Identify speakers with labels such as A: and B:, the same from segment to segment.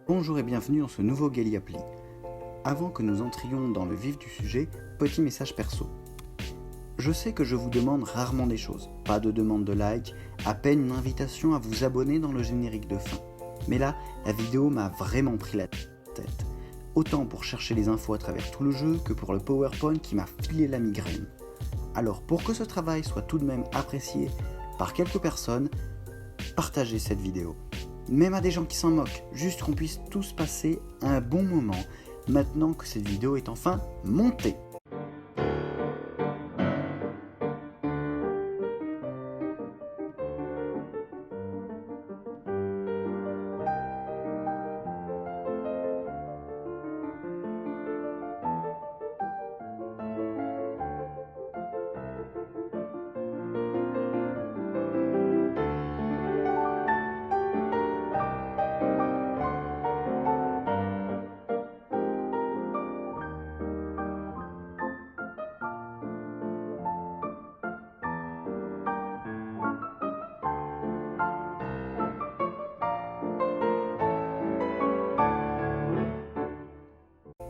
A: Bonjour et bienvenue dans ce nouveau Galiapli. Avant que nous entrions dans le vif du sujet, petit message perso. Je sais que je vous demande rarement des choses, pas de demande de like, à peine une invitation à vous abonner dans le générique de fin. Mais là, la vidéo m'a vraiment pris la tête. Autant pour chercher les infos à travers tout le jeu que pour le PowerPoint qui m'a filé la migraine. Alors pour que ce travail soit tout de même apprécié par quelques personnes, partagez cette vidéo. Même à des gens qui s'en moquent, juste qu'on puisse tous passer un bon moment maintenant que cette vidéo est enfin montée.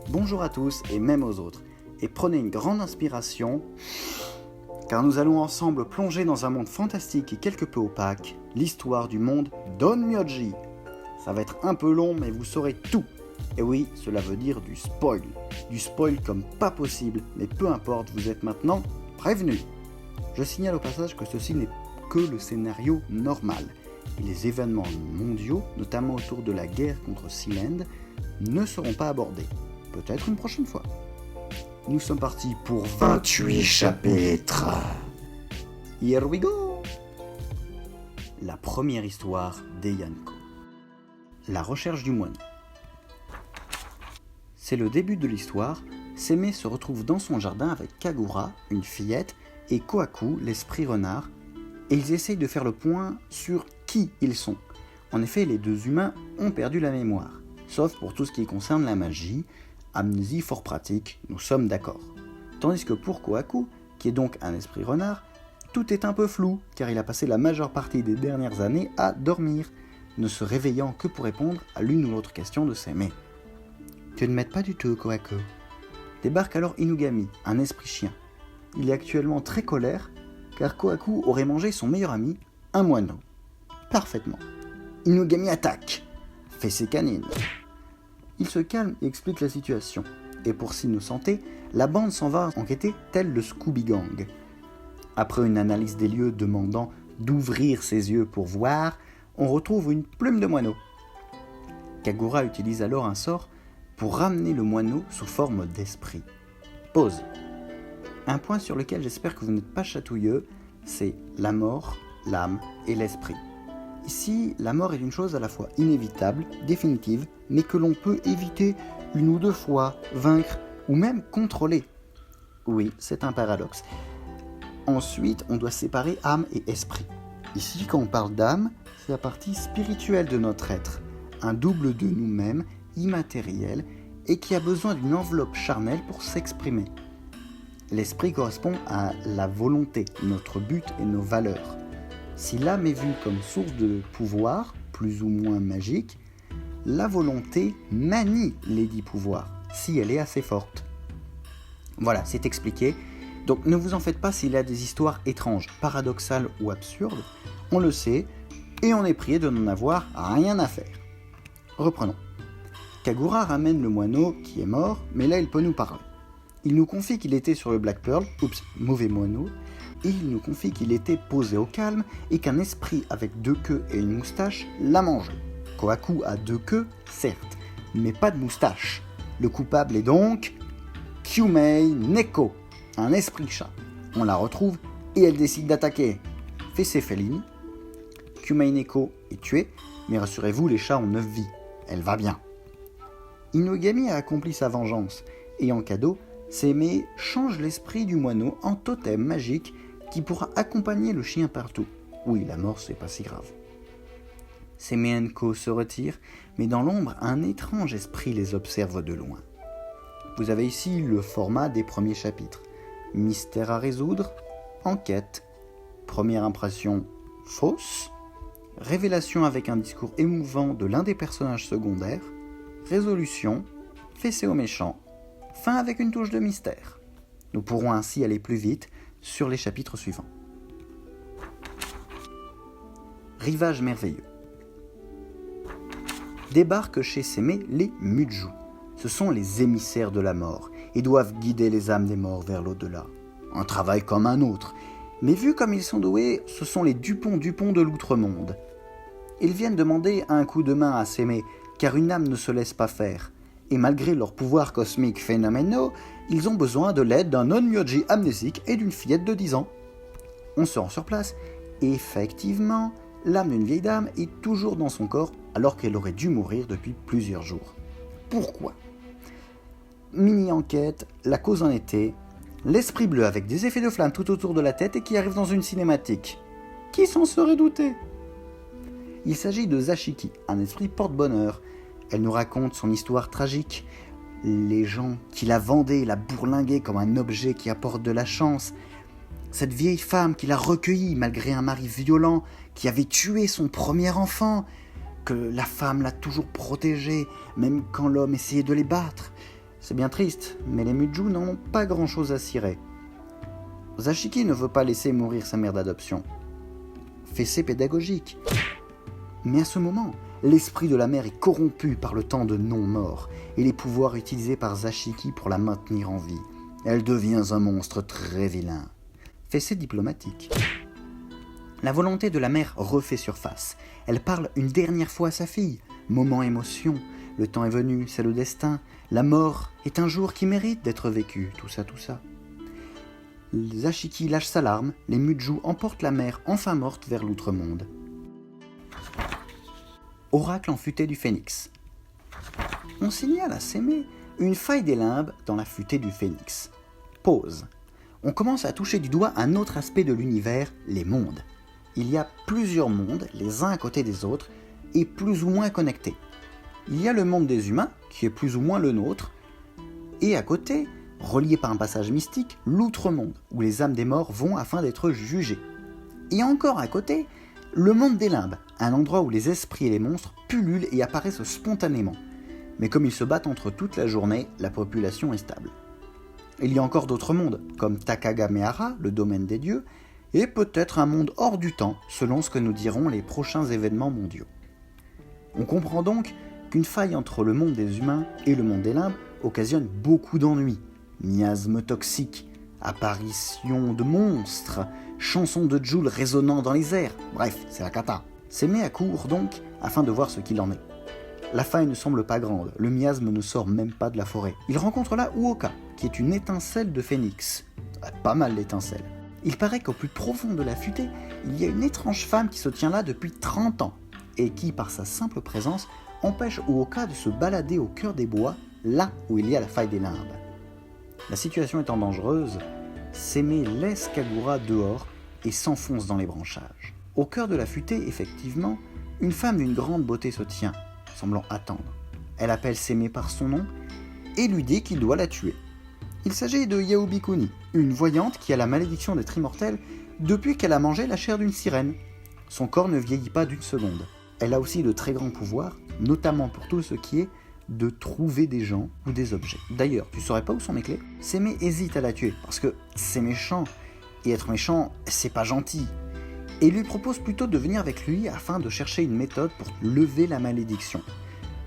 A: Bonjour à tous et même aux autres, et prenez une grande inspiration, car nous allons ensemble plonger dans un monde fantastique et quelque peu opaque, l'histoire du monde d'Onmyoji. Ça va être un peu long, mais vous saurez tout. Et oui, cela veut dire du spoil. Du spoil comme pas possible, mais peu importe, vous êtes maintenant prévenus. Je signale au passage que ceci n'est que le scénario normal, et les événements mondiaux, notamment autour de la guerre contre Sealand, ne seront pas abordés. Peut-être une prochaine fois. Nous sommes partis pour 28 chapitres. Here we go. La première histoire d'Eianko. La recherche du moine. C'est le début de l'histoire. Seme se retrouve dans son jardin avec Kagura, une fillette, et Kohaku, l'esprit renard, et ils essayent de faire le point sur qui ils sont. En effet, les deux humains ont perdu la mémoire, sauf pour tout ce qui concerne la magie. Amnésie fort pratique, nous sommes d'accord. Tandis que pour Kohaku, qui est donc un esprit renard, tout est un peu flou, car il a passé la majeure partie des dernières années à dormir, ne se réveillant que pour répondre à l'une ou l'autre question de Seme. Tu ne m'aides pas du tout, Kohaku. Débarque alors Inugami, un esprit chien. Il est actuellement très colère, car Kohaku aurait mangé son meilleur ami, un moineau. Parfaitement. Inugami attaque, fait ses canines. Il se calme et explique la situation. Et pour s'innocenter, la bande s'en va enquêter tel le Scooby Gang. Après une analyse des lieux demandant d'ouvrir ses yeux pour voir, on retrouve une plume de moineau. Kagura utilise alors un sort pour ramener le moineau sous forme d'esprit. Pause. Un point sur lequel j'espère que vous n'êtes pas chatouilleux, c'est la mort, l'âme et l'esprit. Ici, la mort est une chose à la fois inévitable, définitive, mais que l'on peut éviter une ou deux fois, vaincre ou même contrôler. Oui, c'est un paradoxe. Ensuite, on doit séparer âme et esprit. Ici, quand on parle d'âme, c'est la partie spirituelle de notre être, un double de nous-mêmes, immatériel, et qui a besoin d'une enveloppe charnelle pour s'exprimer. L'esprit correspond à la volonté, notre but et nos valeurs. Si l'âme est vue comme source de pouvoir, plus ou moins magique, la volonté manie les dix pouvoirs, si elle est assez forte. Voilà, c'est expliqué. Donc ne vous en faites pas s'il y a des histoires étranges, paradoxales ou absurdes, on le sait, et on est prié de n'en avoir rien à faire. Reprenons. Kagura ramène le moineau qui est mort, mais là il peut nous parler. Il nous confie qu'il était sur le Black Pearl, mauvais moineau, et il nous confie qu'il était posé au calme et qu'un esprit avec deux queues et une moustache l'a mangé. Kohaku a deux queues, certes, mais pas de moustache. Le coupable est donc Kyumei Neko, un esprit chat. On la retrouve et elle décide d'attaquer. Fait ses félines. Kyumei Neko est tué, mais rassurez-vous, les chats ont 9 vies. Elle va bien. Inugami a accompli sa vengeance, et en cadeau, Seme change l'esprit du moineau en totem magique qui pourra accompagner le chien partout. Oui, la mort, c'est pas si grave. Seme et Nko se retirent, mais dans l'ombre, un étrange esprit les observe de loin. Vous avez ici le format des premiers chapitres. Mystère à résoudre, enquête, première impression fausse, révélation avec un discours émouvant de l'un des personnages secondaires, résolution, fessé au méchant, fin avec une touche de mystère. Nous pourrons ainsi aller plus vite sur les chapitres suivants. Rivage merveilleux. Débarquent chez Sémé les Mudjou. Ce sont les émissaires de la mort et doivent guider les âmes des morts vers l'au-delà. Un travail comme un autre, mais vu comme ils sont doués, ce sont les Dupont de l'outre-monde. Ils viennent demander un coup de main à Sémé, car une âme ne se laisse pas faire. Et malgré leurs pouvoirs cosmiques phénoménaux, ils ont besoin de l'aide d'un onmyoji amnésique et d'une fillette de 10 ans. On se rend sur place, et effectivement, l'âme d'une vieille dame est toujours dans son corps alors qu'elle aurait dû mourir depuis plusieurs jours. Pourquoi ? Mini-enquête, la cause en était l'esprit bleu avec des effets de flamme tout autour de la tête et qui arrive dans une cinématique. Qui s'en serait douté ? Il s'agit de Zashiki, un esprit porte-bonheur. Elle nous raconte son histoire tragique. Les gens qui la vendaient, la bourlinguaient comme un objet qui apporte de la chance. Cette vieille femme qui l'a recueillie malgré un mari violent, qui avait tué son premier enfant, que la femme l'a toujours protégée, même quand l'homme essayait de les battre. C'est bien triste, mais les Mudjou n'en ont pas grand-chose à cirer. Zashiki ne veut pas laisser mourir sa mère d'adoption. Fessé pédagogique. Mais à ce moment, l'esprit de la mère est corrompu par le temps de non-mort et les pouvoirs utilisés par Zashiki pour la maintenir en vie. Elle devient un monstre très vilain. Fessé diplomatique. La volonté de la mère refait surface. Elle parle une dernière fois à sa fille. Moment émotion. Le temps est venu, c'est le destin. La mort est un jour qui mérite d'être vécu. Tout ça. Zashiki lâche sa larme. Les Mudjou emportent la mère enfin morte vers l'outre-monde. Oracle en futaie du phénix. On signale à Sémé une faille des limbes dans la futaie du phénix. Pause. On commence à toucher du doigt un autre aspect de l'univers, les mondes. Il y a plusieurs mondes, les uns à côté des autres, et plus ou moins connectés. Il y a le monde des humains, qui est plus ou moins le nôtre, et à côté, relié par un passage mystique, l'outre-monde, où les âmes des morts vont afin d'être jugées. Et encore à côté, le monde des limbes, un endroit où les esprits et les monstres pullulent et apparaissent spontanément. Mais comme ils se battent entre toute la journée, la population est stable. Il y a encore d'autres mondes, comme Takagamehara, le domaine des dieux, et peut-être un monde hors du temps, selon ce que nous diront les prochains événements mondiaux. On comprend donc qu'une faille entre le monde des humains et le monde des limbes occasionne beaucoup d'ennuis. Miasmes toxiques, apparitions de monstres, chansons de Joule résonnant dans les airs, bref, c'est la cata. Sémé accourt donc afin de voir ce qu'il en est. La faille ne semble pas grande, le miasme ne sort même pas de la forêt. Il rencontre là Uoka, qui est une étincelle de phénix. Pas mal d'étincelles. Il paraît qu'au plus profond de la futaie, il y a une étrange femme qui se tient là depuis 30 ans, et qui, par sa simple présence, empêche Uoka de se balader au cœur des bois, là où il y a la faille des limbes. La situation étant dangereuse, Sémé laisse Kagura dehors et s'enfonce dans les branchages. Au cœur de la futaie, effectivement, une femme d'une grande beauté se tient, semblant attendre. Elle appelle Sémé par son nom et lui dit qu'il doit la tuer. Il s'agit de Yaobikuni, une voyante qui a la malédiction d'être immortelle depuis qu'elle a mangé la chair d'une sirène. Son corps ne vieillit pas d'une seconde. Elle a aussi de très grands pouvoirs, notamment pour tout ce qui est de trouver des gens ou des objets. D'ailleurs, tu saurais pas où sont mes clés ? Sémé hésite à la tuer, parce que c'est méchant, et être méchant, c'est pas gentil. Et il lui propose plutôt de venir avec lui afin de chercher une méthode pour lever la malédiction.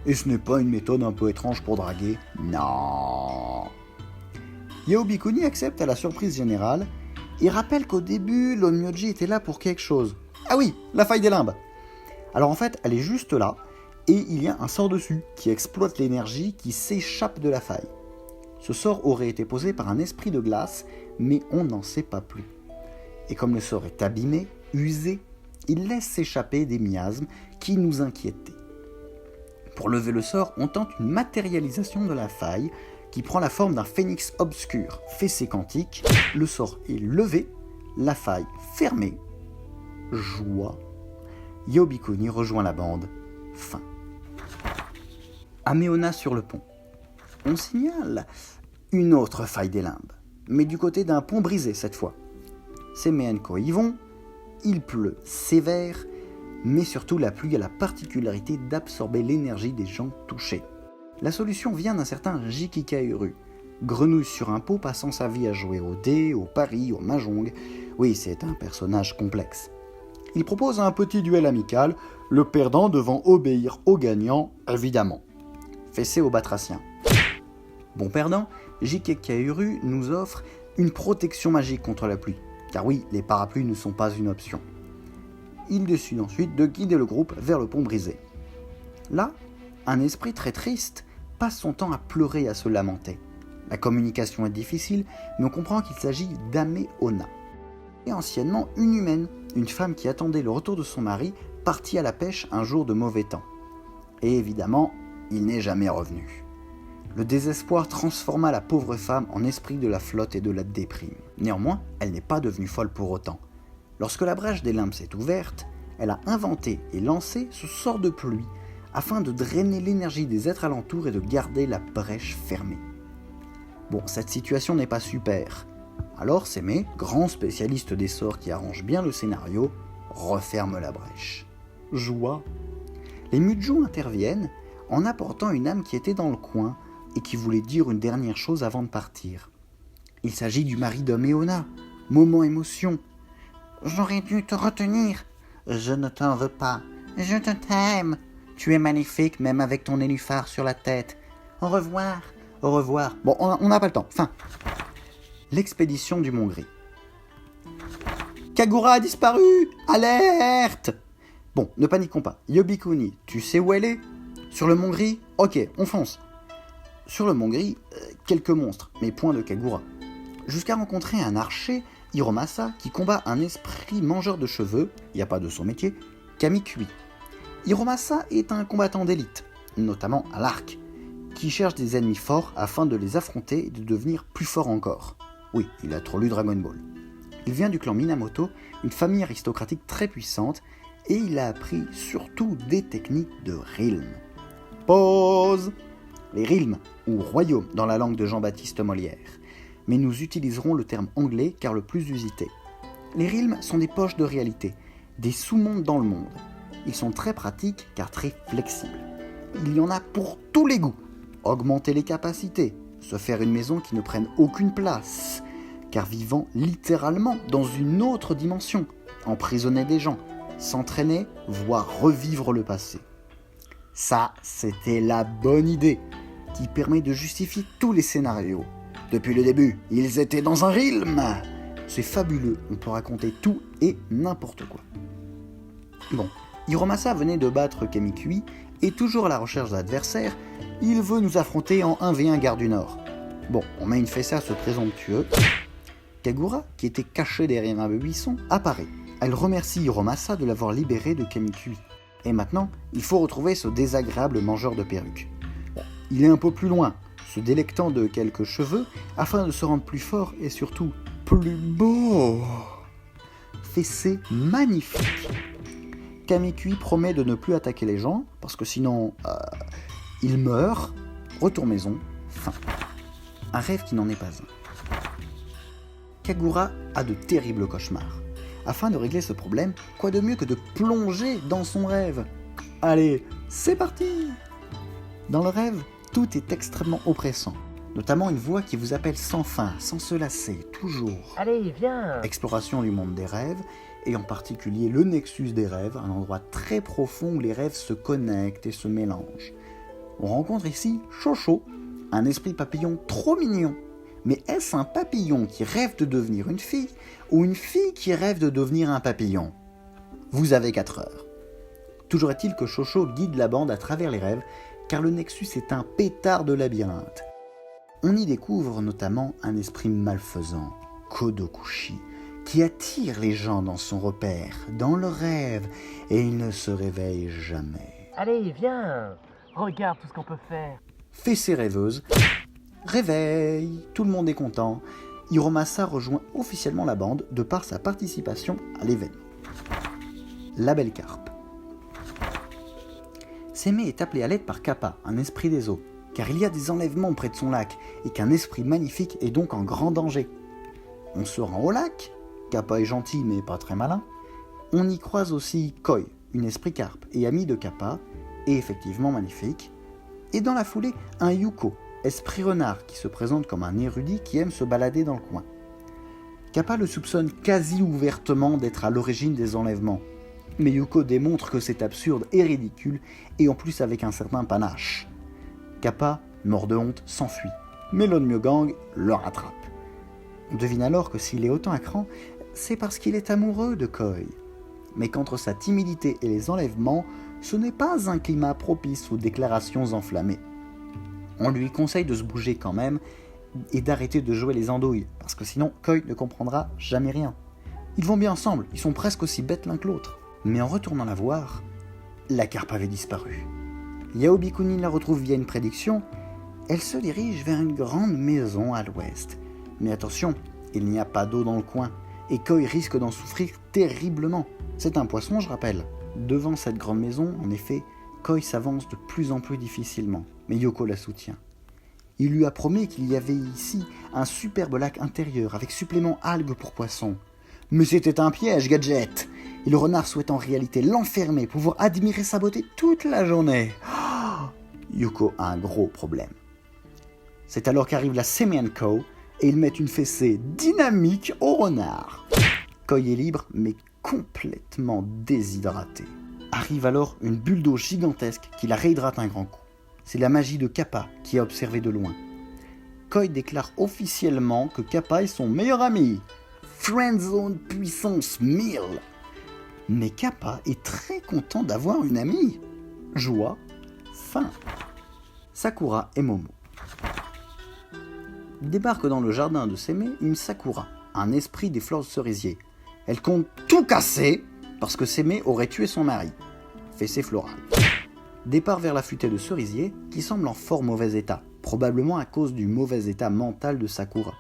A: Et ce n'est pas une méthode un peu étrange pour draguer ? Non. Yaobikuni accepte à la surprise générale et rappelle qu'au début, l'Onmyoji était là pour quelque chose. Ah oui, la faille des limbes. Alors en fait, elle est juste là, et il y a un sort dessus qui exploite l'énergie qui s'échappe de la faille. Ce sort aurait été posé par un esprit de glace, mais on n'en sait pas plus. Et comme le sort est abîmé, usé, il laisse s'échapper des miasmes qui nous inquiétaient. Pour lever le sort, on tente une matérialisation de la faille qui prend la forme d'un phénix obscur. Fessé quantique, le sort est levé, la faille fermée. Joie. Yaobikuni rejoint la bande. Fin. Améona sur le pont. On signale une autre faille des limbes, mais du côté d'un pont brisé cette fois. Sémé et Enko y vont, il pleut sévère, mais surtout la pluie a la particularité d'absorber l'énergie des gens touchés. La solution vient d'un certain Jikikaeru, grenouille sur un pot passant sa vie à jouer au dé, au pari, au mahjong. Oui, c'est un personnage complexe. Il propose un petit duel amical, le perdant devant obéir au gagnant, évidemment. Fessé au batracien. Bon perdant, Jikikaeru nous offre une protection magique contre la pluie. Car oui, les parapluies ne sont pas une option. Il décide ensuite de guider le groupe vers le pont brisé. Là, un esprit très triste passe son temps à pleurer et à se lamenter. La communication est difficile, mais on comprend qu'il s'agit d'Ame-Ona. Et anciennement une humaine, une femme qui attendait le retour de son mari, partie à la pêche un jour de mauvais temps. Et évidemment, il n'est jamais revenu. Le désespoir transforma la pauvre femme en esprit de la flotte et de la déprime. Néanmoins, elle n'est pas devenue folle pour autant. Lorsque la brèche des limbes s'est ouverte, elle a inventé et lancé ce sort de pluie afin de drainer l'énergie des êtres alentours et de garder la brèche fermée. Bon, cette situation n'est pas super. Alors Sémé, grand spécialiste des sorts qui arrange bien le scénario, referme la brèche. Joie. Les Mujou interviennent en apportant une âme qui était dans le coin et qui voulait dire une dernière chose avant de partir. Il s'agit du mari d'Ame-Ona. Moment émotion. J'aurais dû te retenir. Je ne t'en veux pas. Je t'aime. Tu es magnifique, même avec ton nénuphar sur la tête. Au revoir. Au revoir. Bon, on n'a pas le temps. Fin. L'expédition du Mont Gris. Kagura a disparu. Alerte. Bon, ne paniquons pas. Yobikuni, tu sais où elle est? Sur le Mont Gris? Ok, on fonce. Sur le Mont Gris, quelques monstres, mais point de Kagura. Jusqu'à rencontrer un archer, Hiromasa, qui combat un esprit mangeur de cheveux, il n'y a pas de son métier, Kamikui. Hiromasa est un combattant d'élite, notamment à l'arc, qui cherche des ennemis forts afin de les affronter et de devenir plus fort encore. Oui, il a trop lu Dragon Ball. Il vient du clan Minamoto, une famille aristocratique très puissante, et il a appris surtout des techniques de Rilm. Pause! Les Rilm, ou royaumes dans la langue de Jean-Baptiste Molière, mais nous utiliserons le terme anglais car le plus usité. Les Rilm sont des poches de réalité, des sous-mondes dans le monde. Ils sont très pratiques car très flexibles. Il y en a pour tous les goûts. Augmenter les capacités, se faire une maison qui ne prenne aucune place, car vivant littéralement dans une autre dimension, emprisonner des gens, s'entraîner, voire revivre le passé. Ça, c'était la bonne idée, qui permet de justifier tous les scénarios. Depuis le début, ils étaient dans un Rilm. C'est fabuleux, on peut raconter tout et n'importe quoi. Bon, Hiromasa venait de battre Kamikui, et toujours à la recherche d'adversaires, il veut nous affronter en 1v1 Gare du Nord. Bon, on met une fessée à ce présomptueux. Kagura, qui était caché derrière un buisson, apparaît. Elle remercie Hiromasa de l'avoir libéré de Kamikui. Et maintenant, il faut retrouver ce désagréable mangeur de perruques. Bon, il est un peu plus loin, se délectant de quelques cheveux, afin de se rendre plus fort et surtout plus beau. Fessée magnifique. Kamikui promet de ne plus attaquer les gens, parce que sinon, il meurt. Retour maison, fin. Un rêve qui n'en est pas un. Kagura a de terribles cauchemars. Afin de régler ce problème, quoi de mieux que de plonger dans son rêve? Allez, c'est parti! Dans le rêve, tout est extrêmement oppressant. Notamment une voix qui vous appelle sans fin, sans se lasser, toujours.
B: Allez, viens!
A: Exploration du monde des rêves, et en particulier le nexus des rêves, un endroit très profond où les rêves se connectent et se mélangent. On rencontre ici Chocho, un esprit papillon trop mignon. Mais est-ce un papillon qui rêve de devenir une fille ou une fille qui rêve de devenir un papillon? Vous avez 4 heures. Toujours est-il que Chocho guide la bande à travers les rêves, car le Nexus est un pétard de labyrinthe. On y découvre notamment un esprit malfaisant, Kodokushi, qui attire les gens dans son repère, dans le rêve, et il ne se réveille jamais.
B: Allez, viens! Regarde tout ce qu'on peut faire.
A: Fessée rêveuse. Réveil, tout le monde est content. Hiromasa rejoint officiellement la bande de par sa participation à l'événement. La belle carpe. Sémé est appelé à l'aide par Kappa, un esprit des eaux, car il y a des enlèvements près de son lac et qu'un esprit magnifique est donc en grand danger. On se rend au lac, Kappa est gentil mais pas très malin. On y croise aussi Koi, une esprit carpe et ami de Kappa, et effectivement magnifique. Et dans la foulée, un Yuko, esprit renard, qui se présente comme un érudit qui aime se balader dans le coin. Kappa le soupçonne quasi ouvertement d'être à l'origine des enlèvements. Mais Yuko démontre que c'est absurde et ridicule, et en plus avec un certain panache. Kappa, mort de honte, s'enfuit, mais l'Onmyogang le rattrape. On devine alors que s'il est autant à cran, c'est parce qu'il est amoureux de Koi. Mais qu'entre sa timidité et les enlèvements, ce n'est pas un climat propice aux déclarations enflammées. On lui conseille de se bouger quand même et d'arrêter de jouer les andouilles, parce que sinon Koi ne comprendra jamais rien. Ils vont bien ensemble, ils sont presque aussi bêtes l'un que l'autre. Mais en retournant la voir, la carpe avait disparu. Yao Bikuni la retrouve via une prédiction. Elle se dirige vers une grande maison à l'ouest. Mais attention, il n'y a pas d'eau dans le coin, et Koi risque d'en souffrir terriblement. C'est un poisson, je rappelle. Devant cette grande maison, en effet, Koi s'avance de plus en plus difficilement, mais Yoko la soutient. Il lui a promis qu'il y avait ici un superbe lac intérieur avec supplément algues pour poissons. Mais c'était un piège, Gadget! Et le renard souhaite en réalité l'enfermer, pouvoir admirer sa beauté toute la journée. Yoko a un gros problème. C'est alors qu'arrive la Semenko et ils mettent une fessée dynamique au renard. Koi est libre, mais complètement déshydraté. Arrive alors une bulle d'eau gigantesque qui la réhydrate un grand coup. C'est la magie de Kappa qui a observé de loin. Koi déclare officiellement que Kappa est son meilleur ami. Friendzone puissance 1000. Mais Kappa est très content d'avoir une amie. Joie, fin. Sakura et Momo. Débarque dans le jardin de Seme une Sakura, un esprit des fleurs de cerisier. Elle compte tout casser parce que Seme aurait tué son mari. Fessée florale. Départ vers la futaie de cerisier qui semble en fort mauvais état, probablement à cause du mauvais état mental de Sakura.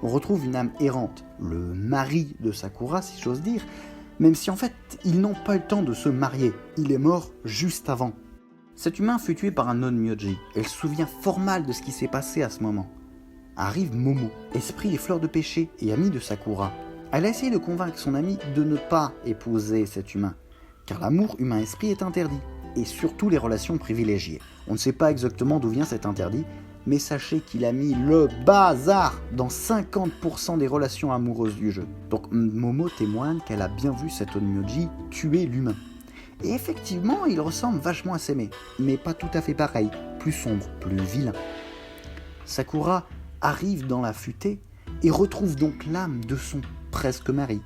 A: On retrouve une âme errante, le mari de Sakura si j'ose dire, même si en fait ils n'ont pas eu le temps de se marier, il est mort juste avant. Cet humain fut tué par un Onmyoji, elle se souvient fort mal de ce qui s'est passé à ce moment. Arrive Momo, esprit des fleurs de péché et ami de Sakura. Elle a essayé de convaincre son ami de ne pas épouser cet humain, car l'amour humain-esprit est interdit, et surtout les relations privilégiées. On ne sait pas exactement d'où vient cet interdit, mais sachez qu'il a mis le bazar dans 50% des relations amoureuses du jeu. Donc Momo témoigne qu'elle a bien vu cet Onmyoji tuer l'humain. Et effectivement, il ressemble vachement à Seme, mais pas tout à fait pareil, plus sombre, plus vilain. Sakura arrive dans la futaie et retrouve donc l'âme de son presque mari.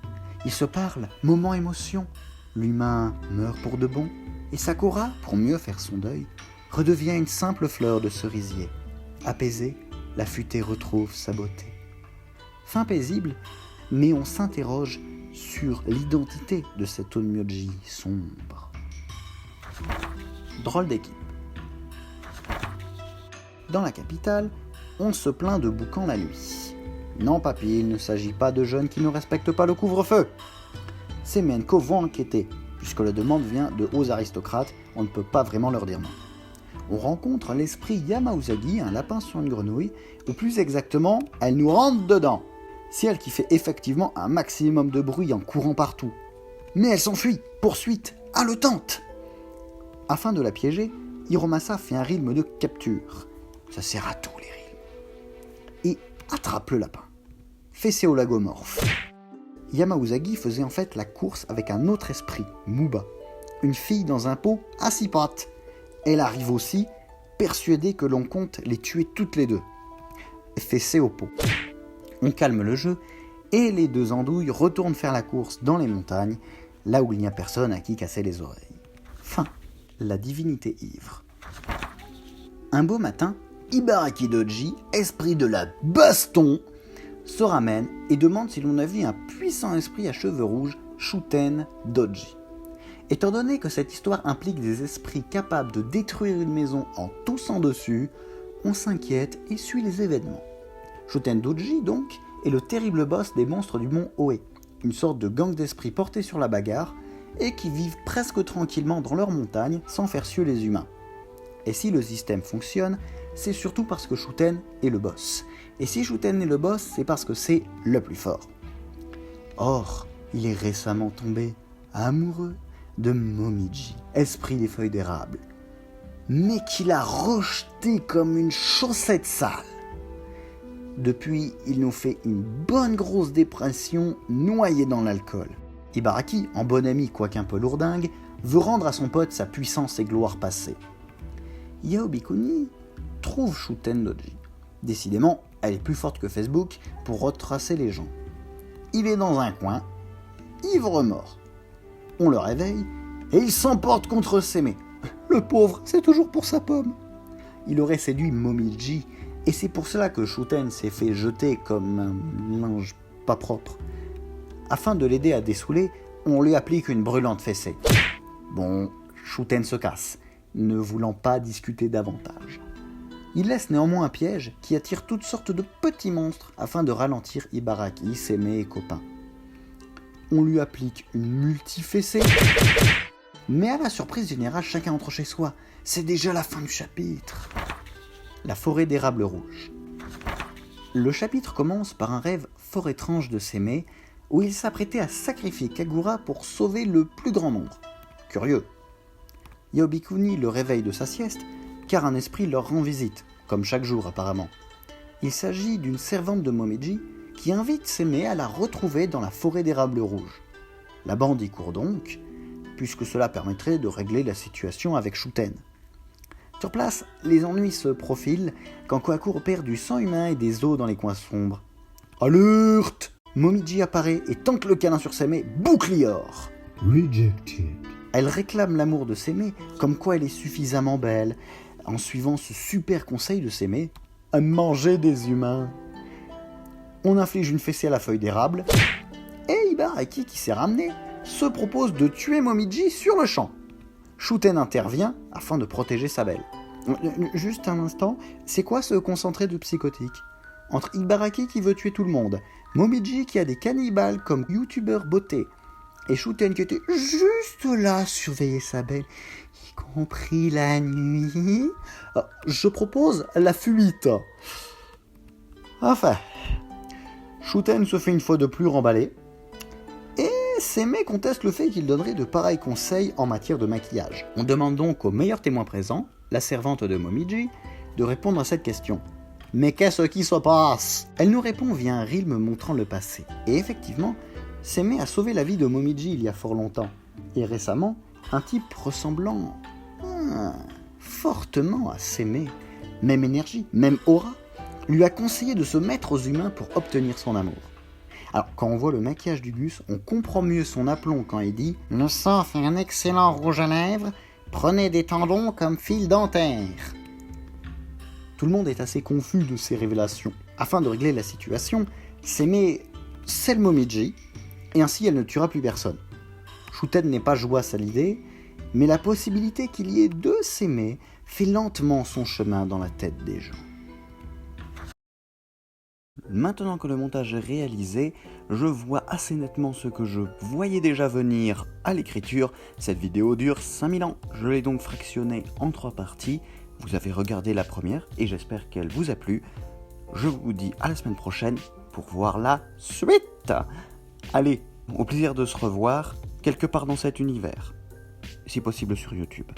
A: Ils se parlent, moment émotion. L'humain meurt pour de bon, et Sakura, pour mieux faire son deuil, redevient une simple fleur de cerisier. Apaisée, la futaie retrouve sa beauté. Fin paisible, mais on s'interroge sur l'identité de cet Onmyoji sombre. Drôle d'équipe. Dans la capitale, on se plaint de boucan la nuit. Non papy, il ne s'agit pas de jeunes qui ne respectent pas le couvre-feu. Ces Menko vont enquêter, puisque la demande vient de hauts aristocrates, on ne peut pas vraiment leur dire non. On rencontre l'esprit Yamauzagi, un lapin sur une grenouille, ou plus exactement, elle nous rentre dedans. C'est elle qui fait effectivement un maximum de bruit en courant partout. Mais elle s'enfuit, poursuite, haletante. Afin de la piéger, Hiromasa fait un rythme de capture. Ça sert à tout les rythmes. Et attrape le lapin. Fessé au lagomorphe. Yamauzagi faisait en fait la course avec un autre esprit, Muba, une fille dans un pot à 6 pattes. Elle arrive aussi, persuadée que l'on compte les tuer toutes les deux. Fessé au pot. On calme le jeu, et les deux andouilles retournent faire la course dans les montagnes, là où il n'y a personne à qui casser les oreilles. Fin. La divinité ivre. Un beau matin, Ibaraki Doji, esprit de la baston, se ramène et demande si l'on a vu un puissant esprit à cheveux rouges, Shuten Doji. Étant donné que cette histoire implique des esprits capables de détruire une maison en toussant dessus, on s'inquiète et suit les événements. Shuten Doji, donc, est le terrible boss des monstres du mont Oe, une sorte de gang d'esprits portés sur la bagarre et qui vivent presque tranquillement dans leur montagne sans faire suer les humains. Et si le système fonctionne, c'est surtout parce que Shuten est le boss. Et si Shuten est le boss, c'est parce que c'est le plus fort. Or, il est récemment tombé amoureux de Momiji, esprit des feuilles d'érable. mais qu'il a rejeté comme une chaussette sale. Depuis, il nous fait une bonne grosse dépression noyée dans l'alcool. Ibaraki, en bon ami quoiqu'un peu lourdingue, veut rendre à son pote sa puissance et gloire passée. Yao Bikuni trouve Shuten Doji. Décidément, elle est plus forte que Facebook pour retracer les gens. Il est dans un coin, ivre mort. On le réveille et il s'emporte contre Seme. Le pauvre, c'est toujours pour sa pomme. Il aurait séduit Momiji et c'est pour cela que Shuten s'est fait jeter comme un linge pas propre. Afin de l'aider à dessouler, on lui applique une brûlante fessée. Bon, Shuten se casse, ne voulant pas discuter davantage. Il laisse néanmoins un piège qui attire toutes sortes de petits monstres afin de ralentir Ibaraki, Seme et copains. On lui applique une multifessée, mais à la surprise générale, chacun entre chez soi. C'est déjà la fin du chapitre. La forêt d'érable rouge. Le chapitre commence par un rêve fort étrange de Seme, où il s'apprêtait à sacrifier Kagura pour sauver le plus grand nombre. Curieux. Yao Bikuni le réveille de sa sieste, car un esprit leur rend visite, comme chaque jour apparemment. Il s'agit d'une servante de Momiji qui invite Seme à la retrouver dans la forêt d'érable rouge. La bande y court donc, puisque cela permettrait de régler la situation avec Shuten. Sur place, les ennuis se profilent quand Kohaku repère du sang humain et des os dans les coins sombres. Alerte! Momiji apparaît et tente le câlin sur Seme, bouclier or.
C: Rejected.
A: Elle réclame l'amour de Seme, comme quoi elle est suffisamment belle, en suivant ce super conseil de Seme, à manger des humains. On inflige une fessée à la feuille d'érable, et Ibaraki, qui s'est ramené, se propose de tuer Momiji sur le champ. Shuten intervient afin de protéger sa belle. Juste un instant, c'est quoi ce concentré de psychotique? Entre Ibaraki qui veut tuer tout le monde, Momiji qui a des cannibales comme youtubeur beauté, et Shuten qui était juste là à surveiller sa belle, y compris la nuit, je propose la fuite. Enfin, Shuten se fait une fois de plus remballer, et Seme conteste le fait qu'il donnerait de pareils conseils en matière de maquillage. On demande donc au meilleur témoin présent, la servante de Momiji, de répondre à cette question. Mais qu'est-ce qui se passe? Elle nous répond via un reel me montrant le passé. Et effectivement, Seme a sauvé la vie de Momiji il y a fort longtemps. Et récemment, un type ressemblant fortement à Seme, même énergie, même aura, lui a conseillé de se mettre aux humains pour obtenir son amour. Alors, quand on voit le maquillage du Gus, on comprend mieux son aplomb quand il dit « Le sang fait un excellent rouge à lèvres, prenez des tendons comme fil dentaire ». Tout le monde est assez confus de ces révélations. Afin de régler la situation, Seme scelle Momiji, et ainsi elle ne tuera plus personne. Shuten n'est pas jouasse à l'idée, mais la possibilité qu'il y ait deux Seme fait lentement son chemin dans la tête des gens. Maintenant que le montage est réalisé, je vois assez nettement ce que je voyais déjà venir à l'écriture. Cette vidéo dure 5000 ans. Je l'ai donc fractionnée en 3 parties. Vous avez regardé la première et j'espère qu'elle vous a plu. Je vous dis à la semaine prochaine pour voir la suite. Allez, au plaisir de se revoir quelque part dans cet univers, si possible sur YouTube.